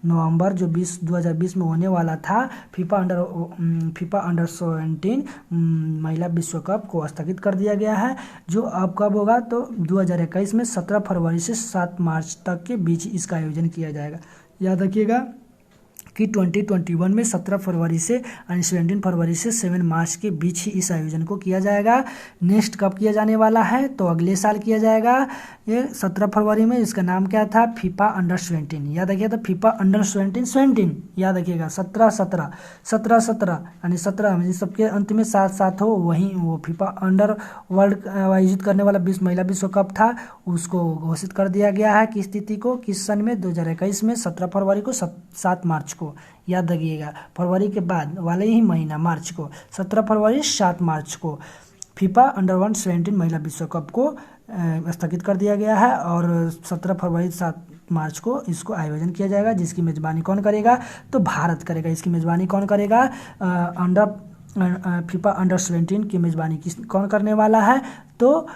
नवंबर जो 2020 में होने वाला था फीफा अंडर 17 महिला विश्व कप को स्थगित कर दिया गया है, जो अब कब होगा तो 2021 में 17 फरवरी से 7 मार्च तक के बीच इसका आयोजन किया जाएगा। याद रखिएगा कि 2021 में 17 फरवरी से 17 फरवरी से 7 मार्च के बीच ही इस आयोजन को किया जाएगा। नेक्स्ट कब किया जाने वाला है तो अगले साल किया जाएगा, ये 17 फरवरी में। इसका नाम क्या था, फीफा अंडर 17। याद रखिएगा तो फीफा अंडर 17 याद रखिएगा 17 यानी 17 सबके अंत में 7 हो, वहीं वो फीफा अंडर वर्ल्ड आयोजित करने वाला महिला विश्व कप था, उसको घोषित कर दिया गया है किस तिथि को, किस सन में, 2021 में 17 फरवरी को 7 मार्च को। याद रखिएगा फरवरी के बाद वाले ही महीना मार्च को 17 फरवरी 7 मार्च को फीफा अंडर 17 महिला विश्व कप को स्थगित कर दिया गया है और 17 फरवरी 7 मार्च को इसको आयोजन किया जाएगा। जिसकी मेज़बानी कौन करेगा तो भारत करेगा। इसकी मेज़बानी कौन करेगा, फीफा अंडर 17 की मेज़बानी कौन करने वाला है तो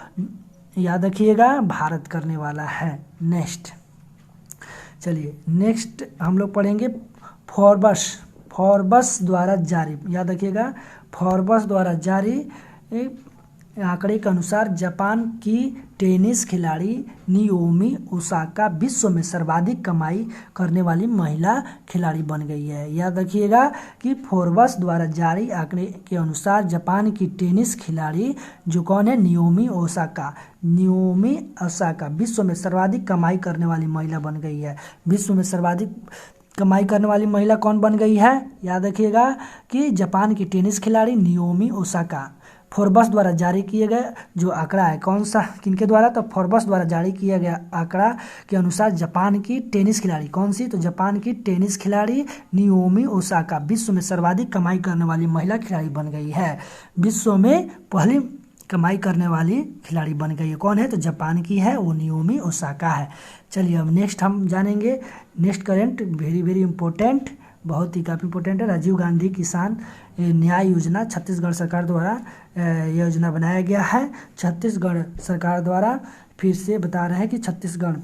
याद रखिएगा भारत करने वाला है। नेक्स्ट चलिए नेक्स्ट हम लोग पढ़ेंगे फोर्ब्स द्वारा जारी। याद रखिएगा फोर्ब्स द्वारा जारी आंकड़े के अनुसार जापान की टेनिस खिलाड़ी नाओमी ओसाका विश्व में सर्वाधिक कमाई करने वाली महिला खिलाड़ी बन गई है। याद रखिएगा कि फोर्ब्स द्वारा जारी आंकड़े के अनुसार जापान की टेनिस खिलाड़ी जो कौन है, नाओमी ओसाका विश्व में सर्वाधिक कमाई करने वाली महिला बन गई है। विश्व में सर्वाधिक कमाई करने वाली महिला कौन बन गई है, याद रखिएगा कि जापान की टेनिस खिलाड़ी नाओमी ओसाका। फोर्ब्स द्वारा जारी किए गए जो आंकड़ा है कौन सा, किनके द्वारा, तो फोर्ब्स द्वारा जारी किया गया आंकड़ा के अनुसार जापान की टेनिस खिलाड़ी कौन सी, तो जापान की टेनिस खिलाड़ी नाओमी ओसाका विश्व में सर्वाधिक कमाई करने वाली महिला खिलाड़ी बन गई है। विश्व में पहली कमाई करने वाली खिलाड़ी बन गई है, कौन है तो जापान की है, वो नाओमी ओसाका है। चलिए अब नेक्स्ट हम जानेंगे नेक्स्ट करेंट वेरी इम्पोर्टेंट, बहुत ही काफ़ी इंपॉर्टेंट है। राजीव गांधी किसान न्याय योजना छत्तीसगढ़ सरकार द्वारा योजना बनाया गया है। छत्तीसगढ़ सरकार द्वारा फिर से बता रहे हैं कि छत्तीसगढ़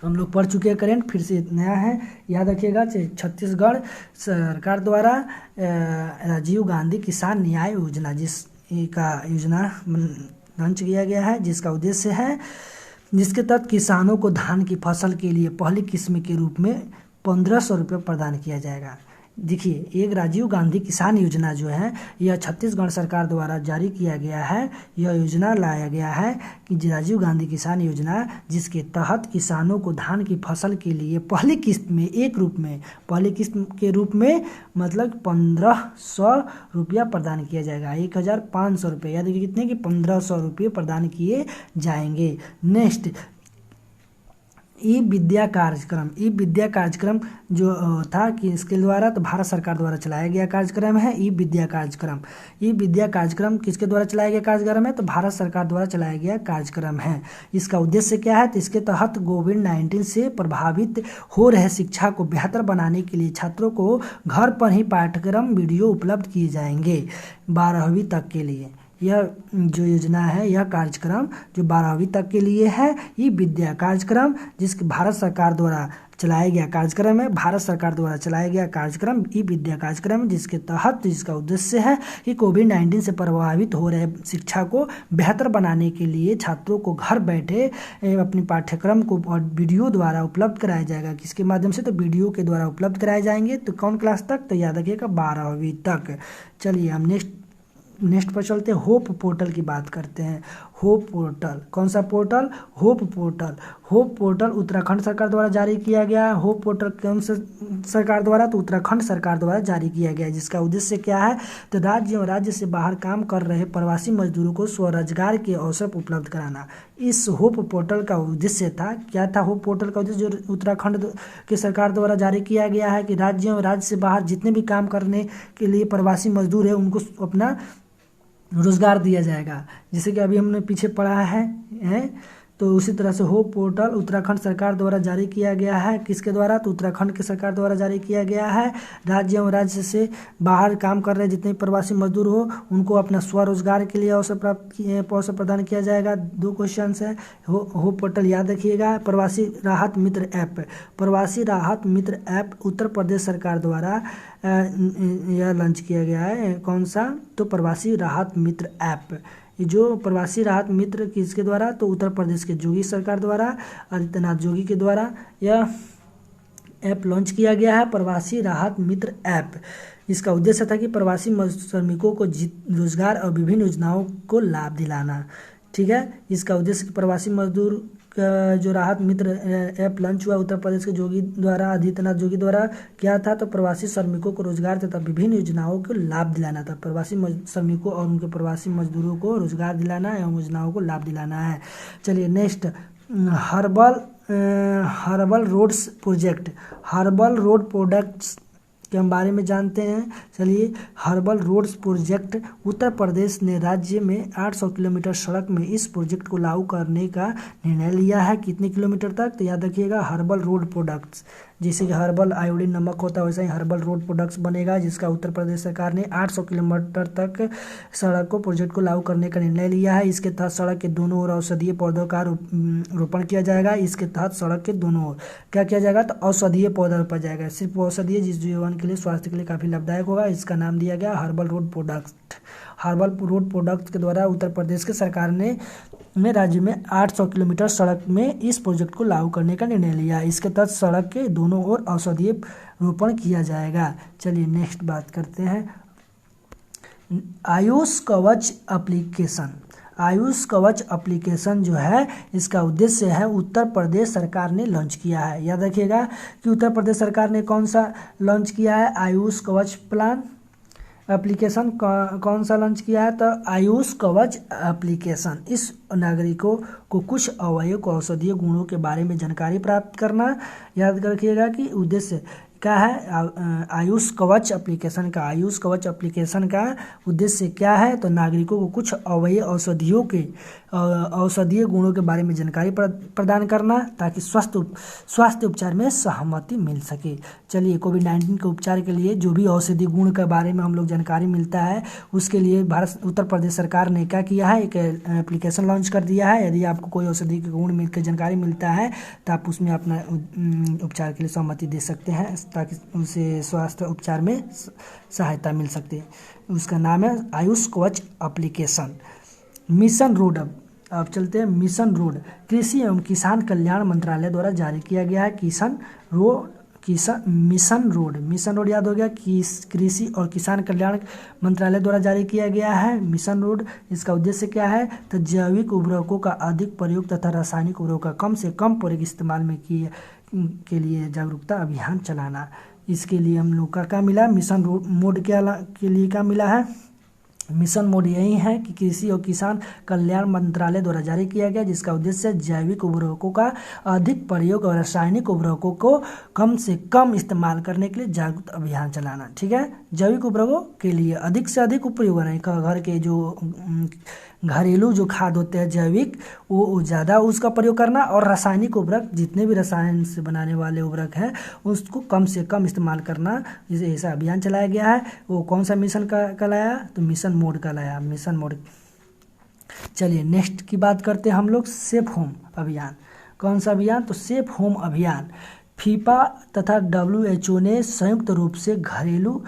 हम लोग पढ़ चुके हैं करेंट, फिर से नया है। याद रखिएगा छत्तीसगढ़ सरकार द्वारा राजीव गांधी किसान न्याय योजना जिसका योजना लॉन्च किया गया है, जिसका उद्देश्य है जिसके तहत किसानों को धान की फसल के लिए पहली किस्म के रूप में 1500 रुपये प्रदान किया जाएगा। देखिए एक राजीव गांधी किसान योजना जो है यह छत्तीसगढ़ सरकार द्वारा जारी किया गया है। यह योजना लाया गया है कि राजीव गांधी किसान योजना जिसके तहत किसानों को धान की फसल के लिए पहली किस्त में पहली किस्त के रूप में मतलब 1500 रुपया प्रदान किया जाएगा। 1500 रुपये, याद रखिए कितने कि 1500 रुपये प्रदान किए जाएंगे। नेक्स्ट ई विद्या कार्यक्रम जो था कि इसके द्वारा तो भारत सरकार द्वारा चलाया गया कार्यक्रम है। ई विद्या कार्यक्रम किसके द्वारा चलाया गया कार्यक्रम है तो भारत सरकार द्वारा चलाया गया कार्यक्रम है। इसका उद्देश्य क्या है तो इसके तहत कोविड-19 से प्रभावित हो रहे शिक्षा को बेहतर बनाने के लिए छात्रों को घर पर ही पाठ्यक्रम वीडियो उपलब्ध किए जाएंगे 12वीं तक के लिए। यह जो योजना है यह कार्यक्रम जो 12वीं तक के लिए है, ये विद्या कार्यक्रम जिसके भारत सरकार द्वारा चलाया गया कार्यक्रम है। भारत सरकार द्वारा चलाया गया कार्यक्रम ई विद्या कार्यक्रम जिसके तहत जिसका उद्देश्य है कि कोविड-19 से प्रभावित हो रहे शिक्षा को बेहतर बनाने के लिए छात्रों को घर बैठे अपने पाठ्यक्रम को वीडियो द्वारा उपलब्ध कराया जाएगा। किसके माध्यम से तो वीडियो के द्वारा उपलब्ध कराए जाएंगे। तो कौन क्लास तक तो याद रखिएगा 12वीं तक। चलिए हम नेक्स्ट पर चलते हैं, होप पोर्टल की बात करते हैं। होप पोर्टल कौन सा पोर्टल, होप पोर्टल उत्तराखंड सरकार द्वारा जारी किया गया है। होप पोर्टल कौन सा सरकार द्वारा तो उत्तराखंड सरकार द्वारा जारी किया गया है। जिसका उद्देश्य क्या है तो राज्य से बाहर काम कर रहे प्रवासी मजदूरों को स्वरोजगार के अवसर उपलब्ध कराना। इस होप पोर्टल का उद्देश्य था, क्या था होप पोर्टल का उद्देश्य जो उत्तराखंड के सरकार द्वारा जारी किया गया है कि राज्य से बाहर जितने भी काम करने के लिए प्रवासी मजदूर है उनको अपना रोजगार दिया जाएगा। जैसे कि अभी हमने पीछे पढ़ा है तो उसी तरह से होप पोर्टल उत्तराखंड सरकार द्वारा जारी किया गया है। किसके द्वारा? तो उत्तराखंड की सरकार द्वारा जारी किया गया है। राज्य एवं राज्य से बाहर काम कर रहे जितने प्रवासी मजदूर हो उनको अपना स्वरोजगार के लिए अवसर प्रदान किया जाएगा। 2 क्वेश्चन है। होप पोर्टल याद रखिएगा। प्रवासी राहत मित्र ऐप, प्रवासी राहत मित्र ऐप उत्तर प्रदेश सरकार द्वारा यह लॉन्च किया गया है। कौन सा? तो प्रवासी राहत मित्र ऐप। ये जो प्रवासी राहत मित्र किसके द्वारा? तो उत्तर प्रदेश के योगी सरकार द्वारा, आदित्यनाथ योगी के द्वारा यह ऐप लॉन्च किया गया है, प्रवासी राहत मित्र ऐप। इसका उद्देश्य था कि प्रवासी श्रमिकों को रोजगार और विभिन्न योजनाओं को लाभ दिलाना। ठीक है, इसका उद्देश्य प्रवासी मजदूर का जो राहत मित्र ऐप लॉन्च हुआ उत्तर प्रदेश के योगी द्वारा, आदित्यनाथ योगी द्वारा, क्या था? तो प्रवासी श्रमिकों को रोजगार तथा विभिन्न योजनाओं को लाभ दिलाना था। प्रवासी श्रमिकों और उनके प्रवासी मजदूरों को रोजगार दिलाना एवं योजनाओं को लाभ दिलाना है। चलिए next, herbal roads project, herbal road products के हम बारे में जानते हैं। चलिए, herbal roads project Uttar Pradesh ने राज्य में 800 किलोमीटर सड़क में इस प्रोजेक्ट को लागू करने का निर्णय लिया है। कितने किलोमीटर तक? तो याद रखिएगा हर्बल रोड प्रोडक्ट्स, जैसे कि हर्बल आयोडीन नमक होता है वैसे ही हर्बल रोड प्रोडक्ट्स बनेगा, जिसका उत्तर प्रदेश सरकार ने 800 किलोमीटर तक सड़क को प्रोजेक्ट को लागू करने का निर्णय लिया है। इसके तहत सड़क के दोनों ओर औषधीय पौधों का रोपण किया जाएगा। इसके तहत सड़क के दोनों ओर क्या किया जाएगा? तो औषधीय पौधा रोपा जाएगा। सिर्फ औषधीय, जिस जीवन के लिए, स्वास्थ्य के लिए काफ़ी लाभदायक होगा। इसका नाम दिया गया herbal road product. Herbal road product के द्वारा उत्तर प्रदेश के सरकार ने राज्य में 800 किलोमीटर सड़क में इस प्रोजेक्ट को लागू करने का निर्णय लिया। इसके तहत सड़क के दोनों ओर औषधीय रोपण किया जाएगा। चलिए नेक्स्ट बात करते हैं, आयुष कवच एप्लीकेशन। आयुष कवच एप्लीकेशन जो है, इसका उद्देश्य है उत्तर प्रदेश सरकार ने लॉन्च किया है। याद रखिएगा कि उत्तर प्रदेश सरकार ने कौन सा लॉन्च किया है? आयुष कवच प्लान एप्लीकेशन कौन सा लॉन्च किया है? तो आयुष कवच एप्लीकेशन। इस नागरिकों को कुछ अवयव औषधीय गुणों के बारे में जानकारी प्राप्त करना। याद रखिएगा कि उद्देश्य क्या है आयुष कवच एप्लीकेशन का? आयुष कवच एप्लीकेशन का उद्देश्य क्या है? तो नागरिकों को कुछ अवयव औषधियों के औषधीय गुणों के बारे में जानकारी प्रदान करना, ताकि स्वास्थ्य उपचार में सहमति मिल सके। चलिए, कोविड-19 के उपचार के लिए जो भी औषधीय गुण के बारे में हम लोग जानकारी मिलता है, उसके लिए उत्तर प्रदेश सरकार ने क्या किया है? एक एप्लीकेशन लॉन्च कर दिया है। यदि आपको कोई औषधि के गुण मिलकर जानकारी मिलता है तो आप उसमें अपना उपचार के लिए सहमति दे सकते हैं, ताकि उसे स्वास्थ्य उपचार में सहायता मिल सकती है। उसका नाम है आयुष कवच एप्लीकेशन। मिशन रोड, अब चलते हैं मिशन रोड। कृषि एवं किसान कल्याण मंत्रालय द्वारा जारी किया गया है मिशन रोड याद हो गया। कृषि और किसान कल्याण मंत्रालय द्वारा जारी किया गया है मिशन रोड। इसका उद्देश्य क्या है? तो जैविक उर्वरकों का अधिक प्रयोग तथा रासायनिक उर्वरकों का कम से कम प्रयोग इस्तेमाल में के लिए जागरूकता अभियान चलाना। इसके लिए हम लोग का क्या मिला? मिशन मोड के लिए क्या मिला है? मिशन मोड यही है कि कृषि और किसान कल्याण मंत्रालय द्वारा जारी किया गया, जिसका उद्देश्य जैविक उर्वरकों का अधिक प्रयोग और रासायनिक उर्वरकों को कम से कम इस्तेमाल करने के लिए जागरूकता अभियान चलाना। ठीक है, जैविक उर्वरकों के लिए अधिक से अधिक उपयोग करें। घर के जो घरेलू जो खाद होते हैं जैविक, वो ज़्यादा उसका प्रयोग करना, और रासायनिक उर्वरक जितने भी रसायन से बनाने वाले उर्वरक हैं उसको कम से कम इस्तेमाल करना। जैसे ऐसा अभियान चलाया गया है। वो कौन सा मिशन का लाया? तो मिशन मोड का लाया, मिशन मोड। चलिए नेक्स्ट की बात करते हैं हम लोग, सेफ होम अभियान। कौन सा अभियान? तो सेफ होम अभियान। फीफा तथा WHO ने संयुक्त रूप से घरेलू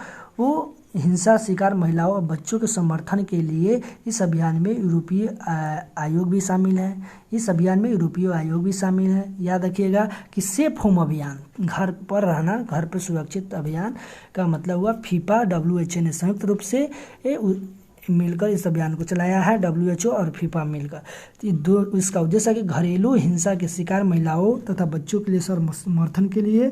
हिंसा शिकार महिलाओं और बच्चों के समर्थन के लिए इस अभियान में यूरोपीय आयोग भी शामिल है। याद रखिएगा कि सेफ होम अभियान, घर पर रहना, घर पर सुरक्षित अभियान का मतलब हुआ फीफा WHO ने संयुक्त रूप से मिलकर इस अभियान को चलाया है। WHO और फीफा मिलकर इसका उद्देश्य है कि घरेलू हिंसा के शिकार महिलाओं तथा बच्चों के लिए समर्थन के लिए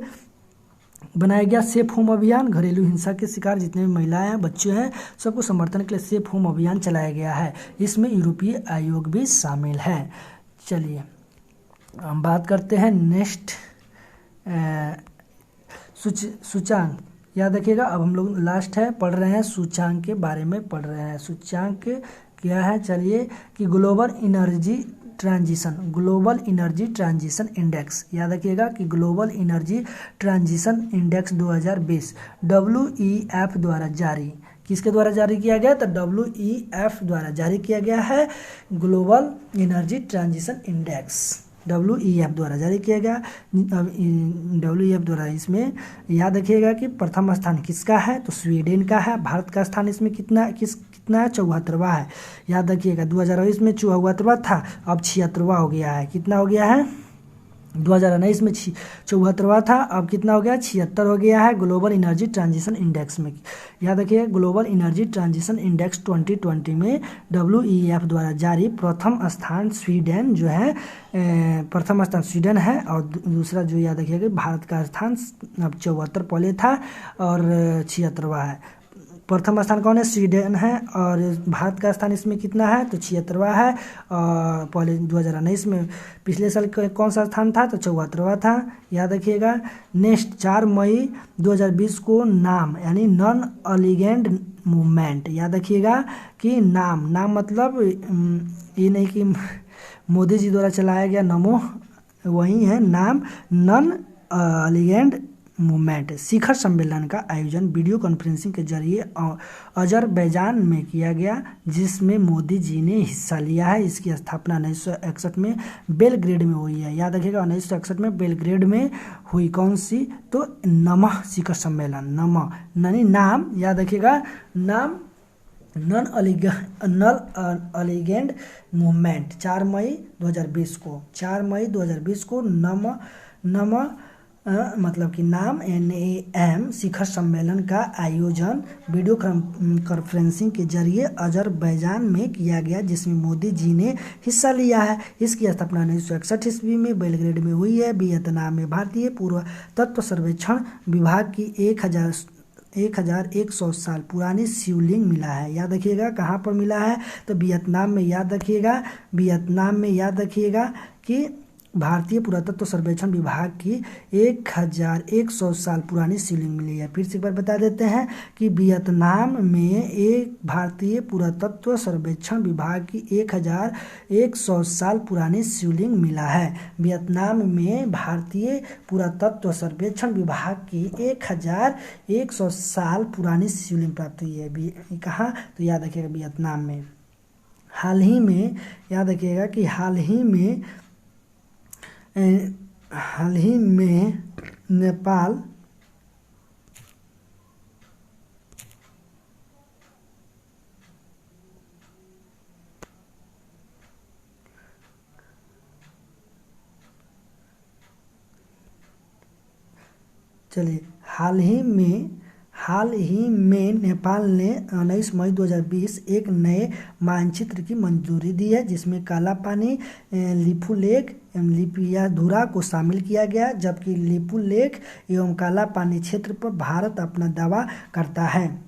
बनाया गया सेफ होम अभियान। घरेलू हिंसा के शिकार जितने भी महिलाएं हैं, बच्चे हैं, सबको समर्थन के लिए सेफ होम अभियान चलाया गया है। इसमें यूरोपीय आयोग भी शामिल है। चलिए हम बात करते हैं नेक्स्ट सूचांक। याद रखिएगा, अब हम लोग लास्ट है पढ़ रहे हैं सूचांक के बारे में पढ़ रहे हैं। सूचांक क्या है? चलिए कि global energy global energy transition index, याद रखिएगा कि global energy transition index 2020 WEF द्वारा जारी, किसके द्वारा जारी किया गया? तो WEF द्वारा जारी किया गया है global energy transition index, WEF द्वारा जारी किया गया। WEF द्वारा इसमें याद रखिएगा कि प्रथम स्थान किसका है? तो स्वीडन का है। भारत का स्थान इसमें कितना है? 74वां है। याद रखिएगा 2020 में 74वां था, अब 76वां हो गया है। कितना हो गया है? 2019 में 74वां था, अब कितना हो गया? 76 हो गया है ग्लोबल एनर्जी ट्रांजिशन इंडेक्स में। याद रखिए ग्लोबल एनर्जी ट्रांजिशन इंडेक्स 2020 में WEF द्वारा जारी प्रथम स्थान स्वीडन जो है, प्रथम स्थान स्वीडन है, और दूसरा जो याद रखिएगा भारत का स्थान अब 74 पहले था और 76वां है। प्रथम स्थान कौन है? स्वीडन है, और भारत का स्थान इसमें कितना है? तो 76वां है। और पहले 2019 में पिछले साल कौन सा स्थान था? तो 74वां था। याद रखिएगा। नेक्स्ट 4 मई 2020 को नाम यानी नॉन अलिगेंट मूवमेंट, याद रखिएगा कि नाम मतलब ये नहीं कि मोदी जी द्वारा चलाया गया नमो, वही है नाम, नॉन अलिगेंट मूवमेंट शिखर सम्मेलन का आयोजन वीडियो कॉन्फ्रेंसिंग के जरिए अजरबैजान में किया गया, जिसमें मोदी जी ने हिस्सा लिया है। इसकी स्थापना 1961 में बेलग्रेड में हुई है। याद रखिएगा 1961 में बेलग्रेड में हुई। कौन सी? तो नमः शिखर सम्मेलन, नमः यानी नाम, याद रखिएगा नाम, नॉन अलिगेंट मूवमेंट 4 मई 2020 को, 4 मई 2020 को नमः मतलब कि नाम NAM शिखर सम्मेलन का आयोजन वीडियो कॉन्फ्रेंसिंग के जरिए अजरबैजान में किया गया, जिसमें मोदी जी ने हिस्सा लिया है। इसकी स्थापना 1961 ईस्वी में बेलग्रेड में हुई है। वियतनाम में भारतीय पुरातत्व सर्वेक्षण विभाग की 1100 साल पुरानी शिवलिंग मिला है। याद रखिएगा कहाँ पर मिला है? तो वियतनाम में। याद रखिएगा वियतनाम में। याद रखिएगा कि भारतीय पुरातत्व सर्वेक्षण विभाग की 1100 साल पुरानी शिवलिंग मिली है। फिर से एक बार बता देते हैं कि वियतनाम में एक भारतीय पुरातत्व सर्वेक्षण विभाग की 1100 साल पुरानी शिवलिंग मिला है। वियतनाम में भारतीय पुरातत्व सर्वेक्षण विभाग की 1100 साल पुरानी शिवलिंग प्राप्त हुई है। कहाँ? तो याद रखिएगा वियतनाम में। हाल ही में याद रखिएगा कि हाल ही में नेपाल हाल ही में नेपाल ने 19 मई 2020 एक नए मानचित्र की मंजूरी दी है, जिसमें काला पानी, लिपू लेक, लिपियाधुरा को शामिल किया गया, जबकि लिपू लेक एवं काला पानी क्षेत्र पर भारत अपना दावा करता है।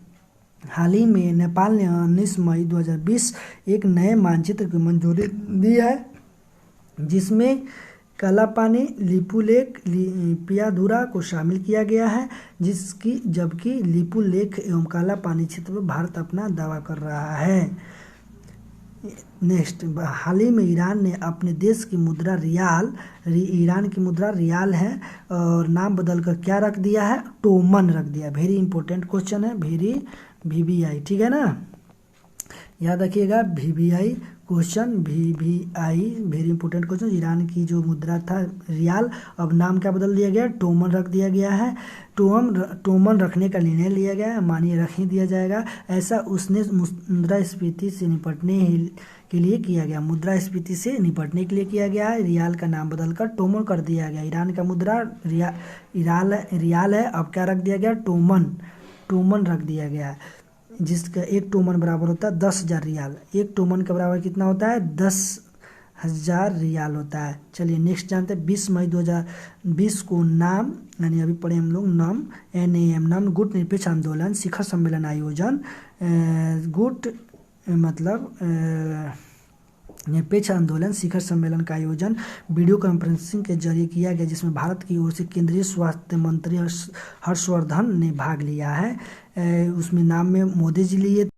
हाल ही में नेपाल ने 19 मई 2020 एक नए मानचित्र की मंजूरी दी है, जिसमें काला पानी, लिपू लेक, लिपियाधुरा को शामिल किया गया है, जबकि लिपू लेक एवं काला पानी क्षेत्र पर भारत अपना दावा कर रहा है। नेक्स्ट, हाल ही में ईरान ने अपने देश की मुद्रा ईरान की मुद्रा रियाल है और नाम बदलकर क्या रख दिया है? टोमन रख दिया। वेरी इंपॉर्टेंट क्वेश्चन है, VVI, ठीक है ना। याद रखिएगा VVI question, VVI very important question. Iran की जो मुद्रा था रियाल, अब नाम क्या बदल दिया गया? टोमन रख दिया गया है। टोमन रखने का निर्णय लिया गया है, मानिए रख ही दिया जाएगा। ऐसा उसने मुद्रास्फीति से निपटने के लिए किया गया, मुद्रास्फीति से निपटने के लिए किया गया है। रियाल का नाम बदलकर टोमन कर दिया गया। ईरान का मुद्रा रियाल है, अब क्या रख दिया गया? टोमन रख दिया गया, जिसका 1 टोमन बराबर होता है 10,000 रियाल। 1 टोमन के बराबर कितना होता है? 10,000 रियाल होता है। चलिए नेक्स्ट जानते हैं। 20 मई 2020 को नाम, यानी अभी पढ़े हम लोग, NAM नाम गुट निरपेक्ष आंदोलन शिखर सम्मेलन आयोजन। गुट मतलब निरपेक्ष आंदोलन शिखर सम्मेलन का आयोजन वीडियो कॉन्फ्रेंसिंग के जरिए किया गया, जिसमें भारत की ओर से केंद्रीय स्वास्थ्य मंत्री हर्षवर्धन ने भाग लिया है। उसमें नाम में मोदी जी लिए